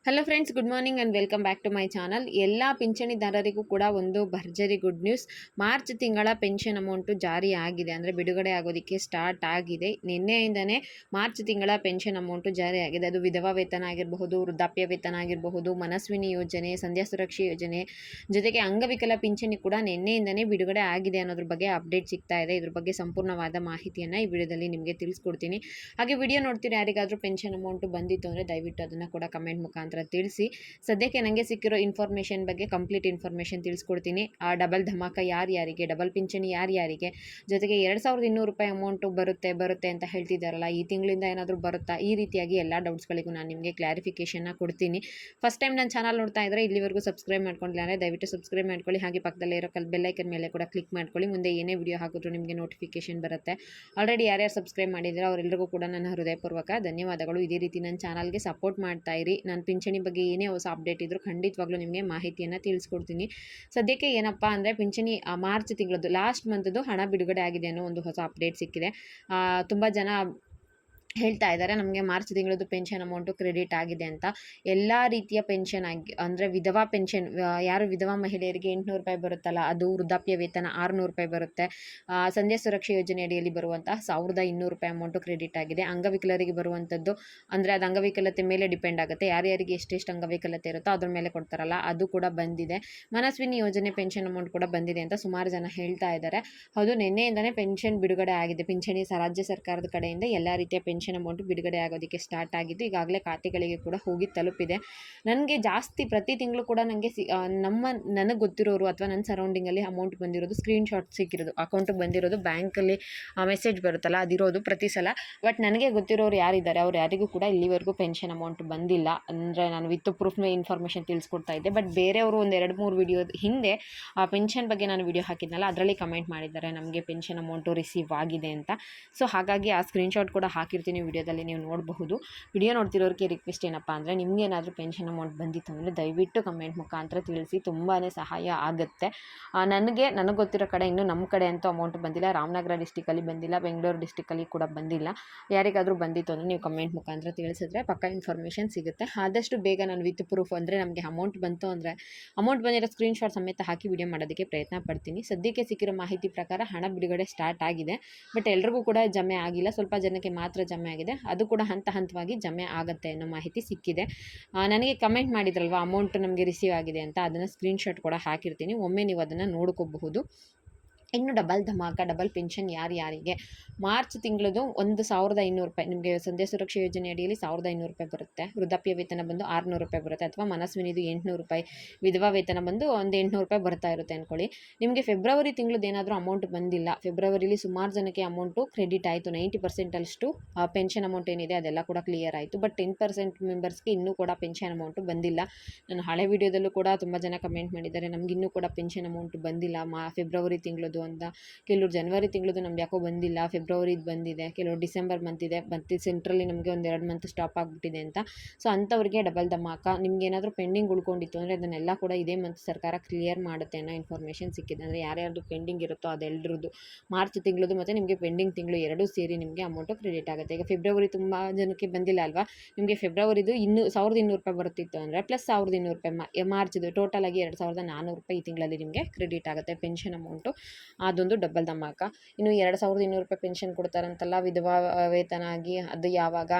Hello friends, good morning and welcome back to my channel. ಎಲ್ಲ ಪಿಂಚಣಿದಾರರಿಗೂ ಕೂಡ ಒಂದು ಭರ್ಜರಿ ಗುಡ್ ನ್ಯೂಸ್. ಮಾರ್ಚ್ ತಿಂಗಳ ಪೆನ್ಷನ್ ಅಮೌಂಟು ಜಾರಿ ಆಗಿದೆ, ಅಂದರೆ ಬಿಡುಗಡೆ ಆಗೋದಕ್ಕೆ ಸ್ಟಾರ್ಟ್ ಆಗಿದೆ. ನಿನ್ನೆಯಿಂದನೇ ಮಾರ್ಚ್ ತಿಂಗಳ ಪೆನ್ಷನ್ ಅಮೌಂಟು ಜಾರಿ ಆಗಿದೆ. ಅದು ವಿಧವಾ ವೇತನ ಆಗಿರಬಹುದು, ವೃದ್ಧಾಪ್ಯ ವೇತನ ಆಗಿರಬಹುದು, ಮನಸ್ವಿನಿ ಯೋಜನೆ, ಸಂಧ್ಯಾ ಸುರಕ್ಷೆ ಯೋಜನೆ, ಜೊತೆಗೆ ಅಂಗವಿಕಲ ಪಿಂಚಣಿ ಕೂಡ ನಿನ್ನೆಯಿಂದನೇ ಬಿಡುಗಡೆ ಆಗಿದೆ ಅನ್ನೋದ್ರ ಬಗ್ಗೆ ಅಪ್ಡೇಟ್ ಸಿಗ್ತಾ ಇದೆ. ಇದ್ರ ಬಗ್ಗೆ ಸಂಪೂರ್ಣವಾದ ಮಾಹಿತಿಯನ್ನು ಈ ವಿಡಿಯೋದಲ್ಲಿ ನಿಮಗೆ ತಿಳಿಸ್ಕೊಡ್ತೀನಿ. ಹಾಗೆ ವಿಡಿಯೋ ನೋಡ್ತೀರಾ ಯಾರಿಗಾದರೂ ಪೆನ್ಷನ್ ಅಮೌಂಟು ಬಂದಿತ್ತು ಅಂದರೆ ದಯವಿಟ್ಟು ಅದನ್ನು ಕೂಡ ಕಮೆಂಟ್ ಮುಖಾಂತರ ತಿಳಿಸಿ. ಸದ್ಯಕ್ಕೆ ನನಗೆ ಸಿಕ್ಕಿರೋ ಇನ್ಫಾರ್ಮೇಷನ್ ಬಗ್ಗೆ ಕಂಪ್ಲೀಟ್ ಇನ್ಫಾರ್ಮೇಷನ್ ತಿಳಿಸ್ಕೊಡ್ತೀನಿ. ಆ ಡಬಲ್ ಧಮಾಕ ಯಾರ್ಯಾರಿಗೆ, ಡಬಲ್ ಪಿಂಚಣಿ ಯಾರ್ಯಾರಿಗೆ, ಜೊತೆಗೆ 2200 ರೂಪಾಯಿ ಅಮೌಂಟು ಬರುತ್ತೆ ಅಂತ ಹೇಳ್ತಿದ್ದಾರಲ್ಲ, ಈ ತಿಂಗಳಿಂದ ಏನಾದರೂ ಬರುತ್ತಾ, ಈ ರೀತಿಯಾಗಿ ಎಲ್ಲ ಡೌಟ್ಸ್ಗಳಿಗೂ ನಾನು ನಿಮಗೆ ಕ್ಲಾರಿಫಿಕೇಷನ್ನ ಕೊಡ್ತೀನಿ. ಫಸ್ಟ್ ಟೈಮ್ ನನ್ನ ಚಾನಲ್ ನೋಡ್ತಾ ಇದ್ದರೆ ಇಲ್ಲಿವರೆಗೂ ಸಬ್ಸ್ಕ್ರೈಬ್ ಮಾಡ್ಕೊಂಡಿಲ್ಲ ಅಂದರೆ ದಯವಿಟ್ಟು ಸಬ್ಸ್ಕ್ರೈಬ್ ಮಾಡ್ಕೊಳ್ಳಿ. ಹಾಗೆ ಪಕ್ಕದಲ್ಲೇ ಇರೋ ಬೆಲ್ಲೈಕನ್ ಮೇಲೆ ಕೂಡ ಕ್ಲಿಕ್ ಮಾಡ್ಕೊಳ್ಳಿ. ಮುಂದೆ ಏನೇ ವಿಡಿಯೋ ಹಾಕಿದ್ರು ನಿಮಗೆ ನೋಟಿಫಿಕೇಷನ್ ಬರುತ್ತೆ. ಆಲ್ರೆಡಿ ಯಾರ್ಯಾರು ಸಬ್ಸ್ಕ್ರೈಬ್ ಮಾಡಿದ್ರೆ ಅವರೆಲ್ಲರಿಗೂ ಕೂಡ ನನ್ನ ಹೃದಯಪೂರ್ವಕ ಧನ್ಯವಾದಗಳು. ಇದೇ ರೀತಿ ನನ್ನ ಚಾನಲ್ಗೆ ಸಪೋರ್ಟ್ ಮಾಡ್ತಾ ಇರಿ. ನಾನು ಪಿಂಚಣಿ ಬಗ್ಗೆ ಏನೇ ಹೊಸ ಅಪ್ಡೇಟ್ ಇದ್ದರೂ ಖಂಡಿತವಾಗ್ಲೂ ನಿಮಗೆ ಮಾಹಿತಿಯನ್ನು ತಿಳಿಸ್ಕೊಡ್ತೀನಿ. ಸದ್ಯಕ್ಕೆ ಏನಪ್ಪ ಅಂದರೆ ಪಿಂಚಣಿ ಮಾರ್ಚ್ ತಿಂಗಳದ್ದು ಲಾಸ್ಟ್ ಮಂತದ್ದು ಹಣ ಬಿಡುಗಡೆ ಆಗಿದೆ ಅನ್ನೋ ಒಂದು ಹೊಸ ಅಪ್ಡೇಟ್ ಸಿಕ್ಕಿದೆ. ತುಂಬ ಜನ ಹೇಳ್ತಾ ಇದ್ದಾರೆ ನಮಗೆ ಮಾರ್ಚ್ ತಿಂಗಳದ್ದು ಪೆನ್ಷನ್ ಅಮೌಂಟು ಕ್ರೆಡಿಟ್ ಆಗಿದೆ ಅಂತ. ಎಲ್ಲ ರೀತಿಯ ಪೆನ್ಷನ್ ಆಗಿ, ಅಂದರೆ ವಿಧವಾ ಪೆನ್ಷನ್, ಯಾರು ವಿಧವಾ ಮಹಿಳೆಯರಿಗೆ 800 ರೂಪಾಯಿ ಬರುತ್ತಲ್ಲ ಅದು, ವೃದ್ಧಾಪ್ಯ ವೇತನ 600 ರೂಪಾಯಿ ಬರುತ್ತೆ. ಸಂಧ್ಯಾ ಸುರಕ್ಷೆ ಯೋಜನೆ ಅಡಿಯಲ್ಲಿ ಬರುವಂತಹ 1200 ರೂಪಾಯಿ ಅಮೌಂಟು ಕ್ರೆಡಿಟ್ ಆಗಿದೆ. ಅಂಗವಿಕಲರಿಗೆ ಬರುವಂಥದ್ದು, ಅಂದರೆ ಅದು ಅಂಗವಿಕಲತೆ ಮೇಲೆ ಡಿಪೆಂಡ್ ಆಗುತ್ತೆ, ಯಾರ್ಯಾರಿಗೆ ಎಷ್ಟೆಷ್ಟು ಅಂಗವಿಕಲತೆ ಇರುತ್ತೋ ಅದ್ರ ಮೇಲೆ ಕೊಡ್ತಾರಲ್ಲ, ಅದು ಕೂಡ ಬಂದಿದೆ. ಮನಸ್ವಿನಿ ಯೋಜನೆ ಪೆನ್ಷನ್ ಅಮೌಂಟ್ ಕೂಡ ಬಂದಿದೆ ಅಂತ ಸುಮಾರು ಜನ ಹೇಳ್ತಾ ಇದ್ದಾರೆ. ಹೌದು, ನಿನ್ನೆಯಿಂದನೇ ಪೆನ್ಷನ್ ಬಿಡುಗಡೆ ಆಗಿದೆ. ಪಿಂಚಣಿ ರಾಜ್ಯ ಸರ್ಕಾರದ ಕಡೆಯಿಂದ ಎಲ್ಲ ರೀತಿಯ ಪೆನ್ಷನ್ ಅಮೌಂಟ್ ಬಿಡುಗಡೆ ಆಗೋದಕ್ಕೆ ಸ್ಟಾರ್ಟ್ ಆಗಿದ್ದು, ಈಗಾಗಲೇ ಖಾತೆಗಳಿಗೆ ಕೂಡ ಹೋಗಿ ತಲುಪಿದೆ. ನನಗೆ ಜಾಸ್ತಿ ಪ್ರತಿ ತಿಂಗಳು ಕೂಡ ನನಗೆ ನನಗೆ ಗೊತ್ತಿರೋರು ಅಥವಾ ನನ್ನ ಸರೌಂಡಿಂಗಲ್ಲಿ ಅಮೌಂಟ್ ಬಂದಿರೋದು ಸ್ಕ್ರೀನ್ಶಾಟ್ ಸಿಕ್ಕಿರೋದು, ಅಕೌಂಟಿಗೆ ಬಂದಿರೋದು, ಬ್ಯಾಂಕಲ್ಲಿ ಮೆಸೇಜ್ ಬರುತ್ತಲ್ಲ ಅದಿರೋದು ಪ್ರತಿ ಸಲ. ಬಟ್ ನನಗೆ ಗೊತ್ತಿರೋರು ಯಾರಿದ್ದಾರೆ ಅವ್ರು ಯಾರಿಗೂ ಕೂಡ ಇಲ್ಲಿವರೆಗೂ ಪೆನ್ಷನ್ ಅಮೌಂಟ್ ಬಂದಿಲ್ಲ. ಅಂದರೆ ನಾನು ವಿತ್ ಪ್ರೂಫ್ನ ಇನ್ಫಾರ್ಮೇಷನ್ ತಿಳಿಸ್ಕೊಡ್ತಾ ಇದ್ದೆ. ಬಟ್ ಬೇರೆಯವರು ಒಂದು 2-3 ವಿಡಿಯೋ ಹಿಂದೆ ಆ ಪೆನ್ಷನ್ ಬಗ್ಗೆ ನಾನು ವಿಡಿಯೋ ಹಾಕಿದ್ನಲ್ಲ, ಅದರಲ್ಲಿ ಕಮೆಂಟ್ ಮಾಡಿದ್ದಾರೆ ನಮಗೆ ಪೆನ್ಷನ್ ಅಮೌಂಟು ರಿಸೀವ್ ಆಗಿದೆ ಅಂತ. ಸೊ ಹಾಗಾಗಿ ಆ ಸ್ಕ್ರೀನ್ಶಾಟ್ ಕೂಡ ಹಾಕಿರ್ತೀನಿ, ವಿಡಿಯೋದಲ್ಲಿ ನೀವು ನೋಡಬಹುದು. ವಿಡಿಯೋ ನೋಡ್ತಿರೋರಿಗೆ ರಿಕ್ವೆಸ್ಟ್ ಏನಪ್ಪ ಅಂದರೆ, ನಿಮಗೇನಾದರೂ ಪೆನ್ಷನ್ ಅಮೌಂಟ್ ಬಂದಿತ್ತು ಅಂದರೆ ದಯವಿಟ್ಟು ಕಮೆಂಟ್ ಮುಖಾಂತರ ತಿಳಿಸಿ, ತುಂಬಾ ಸಹಾಯ ಆಗುತ್ತೆ. ನನಗೆ ಗೊತ್ತಿರೋ ಕಡೆ ಇನ್ನೂ ನಮ್ಮ ಕಡೆ ಅಂತೂ ಅಮೌಂಟ್ ಬಂದಿಲ್ಲ. ರಾಮನಗರ ಡಿಸ್ಟಿಕಲ್ಲಿ ಬಂದಿಲ್ಲ, ಬೆಂಗಳೂರು ಡಿಸ್ಟಿಕಲ್ಲಿ ಕೂಡ ಬಂದಿಲ್ಲ. ಯಾರಿಗಾದರೂ ಬಂದಿತ್ತು ಅಂದರೆ ನೀವು ಕಮೆಂಟ್ ಮುಖಾಂತರ ತಿಳಿಸಿದ್ರೆ ಪಕ್ಕ ಇನ್ಫಾರ್ಮೇಷನ್ ಸಿಗುತ್ತೆ. ಆದಷ್ಟು ಬೇಗ ನಾನು ವಿತ್ ಪ್ರೂಫ್, ಅಂದರೆ ನಮಗೆ ಅಮೌಂಟ್ ಬಂತು ಅಂದರೆ ಅಮೌಂಟ್ ಬಂದಿರೋ ಸ್ಕ್ರೀನ್ಶಾಟ್ ಸಮೇತ ಹಾಕಿ ವಿಡಿಯೋ ಮಾಡೋದಕ್ಕೆ ಪ್ರಯತ್ನ ಪಡ್ತೀನಿ. ಸದ್ಯಕ್ಕೆ ಸಿಕ್ಕಿರೋ ಮಾಹಿತಿ ಪ್ರಕಾರ ಹಣ ಬಿಡುಗಡೆ ಸ್ಟಾರ್ಟ್ ಆಗಿದೆ. ಬಟ್ ಎಲ್ರಿಗೂ ಕೂಡ ಜಮೆ ಆಗಿಲ್ಲ, ಸ್ವಲ್ಪ ಜನಕ್ಕೆ ಮಾತ್ರ ಜಮೆ ಆಗಿದೆ. ಅದು ಕೂಡ ಹಂತವಾಗಿ ಜಮೆ ಆಗುತ್ತೆ ಅನ್ನೋ ಮಾಹಿತಿ ಸಿಕ್ಕಿದೆ. ನನಗೆ ಕಮೆಂಟ್ ಮಾಡಿದ್ರಲ್ವ ಅಮೌಂಟ್ ನಮಗೆ ರಿಸೀವ್ ಆಗಿದೆ ಅಂತ, ಅದನ್ನು ಸ್ಕ್ರೀನ್ಶಾಟ್ ಕೂಡ ಹಾಕಿರ್ತೀನಿ, ಒಮ್ಮೆ ನೀವು ಅದನ್ನು ನೋಡ್ಕೋಬಹುದು. ಇನ್ನು ಡಬಲ್ ಧಮಾಕ, ಡಬಲ್ ಪೆನ್ಷನ್ ಯಾರ್ಯಾರಿಗೆ ಮಾರ್ಚ್ ತಿಂಗಳದು 1500 ರೂಪಾಯಿ ನಿಮಗೆ ಸಂಧ್ಯಾ ಸುರಕ್ಷೆ ಯೋಜನೆ ಅಡಿಯಲ್ಲಿ 1500 ರೂಪಾಯಿ ಬರುತ್ತೆ. ವೃದ್ಧಾಪ್ಯ ವೇತನ ಬಂದು 600 ರೂಪಾಯಿ ಬರುತ್ತೆ, ಅಥವಾ ಮನಸ್ವಿನಿದು 800 ರೂಪಾಯಿ, ವಿಧವಾ ವೇತನ ಬಂದು ಒಂದು 800 ರೂಪಾಯಿ ಬರ್ತಾ ಇರುತ್ತೆ ಅಂದ್ಕೊಳ್ಳಿ. ನಿಮಗೆ ಫೆಬ್ರವರಿ ತಿಂಗಳದ್ದು ಏನಾದರೂ ಅಮೌಂಟ್ ಬಂದಿಲ್ಲ, ಫೆಬ್ರವರಿಲಿ ಸುಮಾರು ಜನಕ್ಕೆ ಅಮೌಂಟು ಕ್ರೆಡಿಟ್ ಆಯಿತು. 90% ಅಷ್ಟು ಪೆನ್ಷನ್ ಅಮೌಂಟ್ ಏನಿದೆ ಅದೆಲ್ಲ ಕೂಡ ಕ್ಲಿಯರ್ ಆಯಿತು. ಬಟ್ 10% ಮೆಂಬರ್ಸ್ಗೆ ಇನ್ನೂ ಕೂಡ ಪೆನ್ಷನ್ ಅಮೌಂಟು ಬಂದಿಲ್ಲ. ನಾನು ಹಳೆ ವಿಡಿಯೋದಲ್ಲೂ ಕೂಡ ತುಂಬ ಜನ ಕಮೆಂಟ್ ಮಾಡಿದ್ದಾರೆ ನಮ್ಗೆ ಇನ್ನೂ ಕೂಡ ಪೆನ್ಷನ್ ಅಮೌಂಟ್ ಬಂದಿಲ್ಲ ಫೆಬ್ರವರಿ ತಿಂಗಳದು ಅಂತ. ಕೆಲವರು ಜನವರಿ ತಿಂಗಳದು ನಮ್ಗೆ ಯಾಕೋ ಬಂದಿಲ್ಲ, ಫೆಬ್ರವರಿದು ಬಂದಿದೆ, ಕೆಲವರು ಡಿಸೆಂಬರ್ ಮಂತ್ ಇದೆ, ಮತ್ತು ಸೆಂಟ್ರಲ್ಲಿ ನಮಗೆ ಒಂದು 2 ಮಂತ್ ಸ್ಟಾಪ್ ಆಗಿಬಿಟ್ಟಿದೆ ಅಂತ. ಸೊ ಅಂಥವ್ರಿಗೆ ಡಬಲ್ ಧಮಾಕ. ನಿಮ್ಗೆ ಏನಾದರೂ ಪೆಂಡಿಂಗ್ ಉಳ್ಕೊಂಡಿತ್ತು ಅಂದರೆ ಅದನ್ನೆಲ್ಲ ಕೂಡ ಇದೇ ಮಂತ್ ಸರ್ಕಾರ ಕ್ಲಿಯರ್ ಮಾಡುತ್ತೆ ಅನ್ನೋ ಇನ್ಫಾರ್ಮೇಷನ್ ಸಿಕ್ಕಿದೆ. ಅಂದರೆ ಯಾರ್ಯಾರ್ದು ಪೆಂಡಿಂಗ್ ಇರುತ್ತೋ ಅದೆಲ್ಲರದ್ದು ಮಾರ್ಚ್ ತಿಂಗಳದು ಮತ್ತು ನಿಮಗೆ ಪೆಂಡಿಂಗ್ ತಿಂಗಳು ಎರಡೂ ಸೇರಿ ನಿಮಗೆ ಅಮೌಂಟು ಕ್ರೆಡಿಟ್ ಆಗುತ್ತೆ. ಈಗ ಫೆಬ್ರವರಿ ತುಂಬ ಜನಕ್ಕೆ ಬಂದಿಲ್ಲ ಅಲ್ವಾ, ನಿಮಗೆ ಫೆಬ್ರವರಿದು 1200 ರೂಪಾಯಿ ಬರುತ್ತಿತ್ತು ಅಂದರೆ ಪ್ಲಸ್ 1200 ರೂಪಾಯಿ ಮಾರ್ಚ್ದು ಟೋಟಲ್ ಆಗಿ 2400 ರೂಪಾಯಿ ಈ ತಿಂಗಳಲ್ಲಿ ನಿಮಗೆ ಕ್ರೆಡಿಟ್ ಆಗುತ್ತೆ ಪೆನ್ಷನ್ ಅಮೌಂಟು. ಅದೊಂದು ಡಬಲ್ ಧಮಾಕ. ಇನ್ನು 2200 ರೂಪಾಯಿ ಪೆನ್ಷನ್ ಕೊಡ್ತಾರಂತಲ್ಲ ವಿಧವಾ ವೇತನ ಆಗಿ, ಅದು ಯಾವಾಗ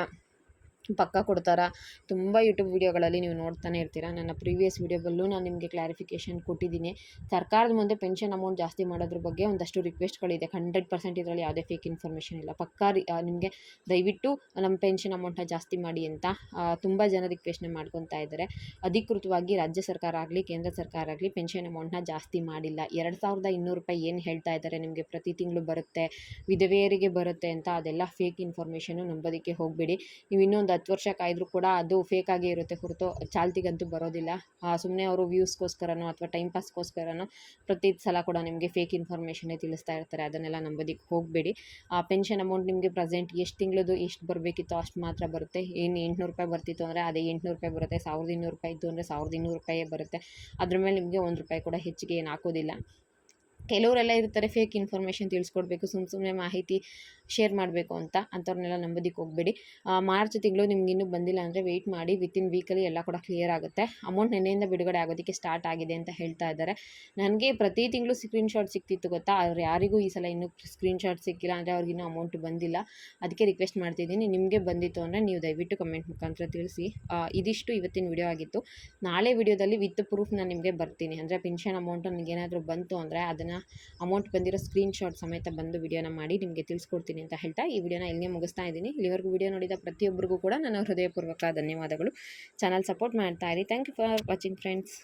ಪಕ್ಕ ಕೊಡ್ತಾರಾ? ತುಂಬ ಯೂಟ್ಯೂಬ್ ವೀಡಿಯೋಗಳಲ್ಲಿ ನೀವು ನೋಡ್ತಾನೆ ಇರ್ತೀರ. ನನ್ನ ಪ್ರೀವಿಯಸ್ ವೀಡಿಯೋದಲ್ಲೂ ನಾನು ನಿಮಗೆ ಕ್ಲಾರಿಫಿಕೇಷನ್ ಕೊಟ್ಟಿದ್ದೀನಿ. ಸರ್ಕಾರದ ಮುಂದೆ ಪೆನ್ಷನ್ ಅಮೌಂಟ್ ಜಾಸ್ತಿ ಮಾಡೋದ್ರ ಬಗ್ಗೆ ಒಂದಷ್ಟು ರಿಕ್ವೆಸ್ಟ್ಗಳಿದೆ. 100% ಇದರಲ್ಲಿ ಯಾವುದೇ ಫೇಕ್ ಇನ್ಫಾರ್ಮೇಷನ್ ಇಲ್ಲ. ಪಕ್ಕಾ ನಿಮಗೆ ದಯವಿಟ್ಟು ನಮ್ಮ ಪೆನ್ಷನ್ ಅಮೌಂಟ್ನ ಜಾಸ್ತಿ ಮಾಡಿ ಅಂತ ತುಂಬ ಜನ ರಿಕ್ವೆಸ್ಟ್ನ ಮಾಡ್ಕೊತಾ ಇದ್ದಾರೆ. ಅಧಿಕೃತವಾಗಿ ರಾಜ್ಯ ಸರ್ಕಾರ ಆಗಲಿ ಕೇಂದ್ರ ಸರ್ಕಾರ ಆಗಲಿ ಪೆನ್ಷನ್ ಅಮೌಂಟ್ನ ಜಾಸ್ತಿ ಮಾಡಿಲ್ಲ. 2200 ರೂಪಾಯಿ ಏನು ಹೇಳ್ತಾ ಇದ್ದಾರೆ ನಿಮಗೆ ಪ್ರತಿ ತಿಂಗಳು ಬರುತ್ತೆ, ವಿಧವೆಯರಿಗೆ ಬರುತ್ತೆ ಅಂತ, ಅದೆಲ್ಲ ಫೇಕ್ ಇನ್ಫಾರ್ಮೇಷನು, ನಂಬೋದಕ್ಕೆ ಹೋಗಬೇಡಿ. ನೀವು ಇನ್ನೊಂದು 10 ವರ್ಷ ಕಾಯ್ದರೂ ಕೂಡ ಅದು ಫೇಕಾಗೇ ಇರುತ್ತೆ ಹೊರತು ಚಾಲ್ತಿಗಂತೂ ಬರೋದಿಲ್ಲ. ಸುಮ್ಮನೆ ಅವರು ವ್ಯೂಸ್ಗೋಸ್ಕರನೋ ಅಥವಾ ಟೈಮ್ ಪಾಸ್ಗೋಸ್ಕರನೋ ಪ್ರತಿ ಸಲ ಕೂಡ ನಿಮಗೆ ಫೇಕ್ ಇನ್ಫಾರ್ಮೇಷನ್ನೇ ತಿಳಿಸ್ತಾ ಇರ್ತಾರೆ. ಅದನ್ನೆಲ್ಲ ನಂಬೋದಕ್ಕೆ ಹೋಗಬೇಡಿ. ಪೆನ್ಷನ್ ಅಮೌಂಟ್ ನಿಮಗೆ ಪ್ರೆಸೆಂಟ್ ಎಷ್ಟು ತಿಂಗಳದು ಎಷ್ಟು ಬರಬೇಕಿತ್ತು ಅಷ್ಟು ಮಾತ್ರ ಬರುತ್ತೆ. ಏನು 800 ರೂಪಾಯಿ ಬರ್ತಿತ್ತು ಅಂದರೆ ಅದೇ 800 ರೂಪಾಯಿ ಬರುತ್ತೆ. 1200 ರೂಪಾಯಿ ಇತ್ತು ಅಂದರೆ 1200 ರೂಪಾಯೇ ಬರುತ್ತೆ. ಅದ್ರ ಮೇಲೆ ನಿಮಗೆ 1 ರೂಪಾಯಿ ಕೂಡ ಹೆಚ್ಚಿಗೆ ಏನು ಹಾಕೋದಿಲ್ಲ. ಕೆಲವರೆಲ್ಲ ಇರ್ತಾರೆ ಫೇಕ್ ಇನ್ಫಾರ್ಮೇಷನ್ ತಿಳಿಸ್ಕೊಡ್ಬೇಕು, ಸುಮ್ಮನೆ ಮಾಹಿತಿ ಶೇರ್ ಮಾಡಬೇಕು ಅಂತ, ಅಂಥವ್ರನ್ನೆಲ್ಲ ನಂಬೋದಕ್ಕೆ ಹೋಗಬೇಡಿ. ಮಾರ್ಚ್ ತಿಂಗಳು ನಿಮ್ಗೆ ಇನ್ನೂ ಬಂದಿಲ್ಲ ಅಂದರೆ ವೆಯ್ಟ್ ಮಾಡಿ, ವಿತಿನ್ ವೀಕಲ್ಲಿ ಎಲ್ಲ ಕೂಡ ಕ್ಲಿಯರ್ ಆಗುತ್ತೆ. ಅಮೌಂಟ್ ನೆನ್ನೆಯಿಂದ ಬಿಡುಗಡೆ ಆಗೋದಕ್ಕೆ ಸ್ಟಾರ್ಟ್ ಆಗಿದೆ ಅಂತ ಹೇಳ್ತಾ ಇದ್ದಾರೆ. ನನಗೆ ಪ್ರತಿ ತಿಂಗಳು ಸ್ಕ್ರೀನ್‌ಶಾಟ್ ಸಿಗ್ತಿತ್ತು ಗೊತ್ತಾ, ಅವ್ರು ಯಾರಿಗೂ ಈ ಸಲ ಇನ್ನೂ ಸ್ಕ್ರೀನ್‌ಶಾಟ್ ಸಿಕ್ಕಿಲ್ಲ, ಅಂದರೆ ಅವ್ರಿಗಿನ್ನೂ ಅಮೌಂಟ್ ಬಂದಿಲ್ಲ. ಅದಕ್ಕೆ ರಿಕ್ವೆಸ್ಟ್ ಮಾಡ್ತಿದ್ದೀನಿ, ನಿಮಗೆ ಬಂದಿತ್ತು ಅಂದರೆ ನೀವು ದಯವಿಟ್ಟು ಕಮೆಂಟ್ ಮುಖಾಂತರ ತಿಳಿಸಿ. ಇದಿಷ್ಟು ಇವತ್ತಿನ ವಿಡಿಯೋ ಆಗಿತ್ತು. ನಾಳೆ ವಿಡಿಯೋದಲ್ಲಿ ವಿತ್ ಪ್ರೂಫ್ ನಾನು ನಿಮಗೆ ಬರ್ತೀನಿ. ಅಂದರೆ ಪೆನ್ಷನ್ ಅಮೌಂಟು ನನಗೇನಾದರೂ ಬಂತು ಅಂದರೆ ಅದನ್ನು ಅಮೌಂಟ್ ಬಂದಿರೋ ಸ್ಕ್ರೀನ್‌ಶಾಟ್ ಸಮೇತ ಬಂದು ವಿಡಿಯೋನ ಮಾಡಿ ನಿಮಗೆ ತಿಳಿಸ್ಕೊಡ್ತೀನಿ ಅಂತ ಹೇಳ್ತಾ ಈ ವಿಡಿಯೋನ ಇಲ್ಲಿಗೆ ಮುಗಿಸ್ತಾ ಇದ್ದೀನಿ. ಇಲ್ಲಿವರೆಗೂ ವಿಡಿಯೋ ನೋಡಿದ ಪ್ರತಿಯೊಬ್ಬರಿಗೂ ಕೂಡ ನನ್ನ ಹೃದಯಪೂರ್ವಕ ಧನ್ಯವಾದಗಳು. ಚಾನಲ್ ಸಪೋರ್ಟ್ ಮಾಡ್ತಾ ಇರಿ. Thank you for watching friends.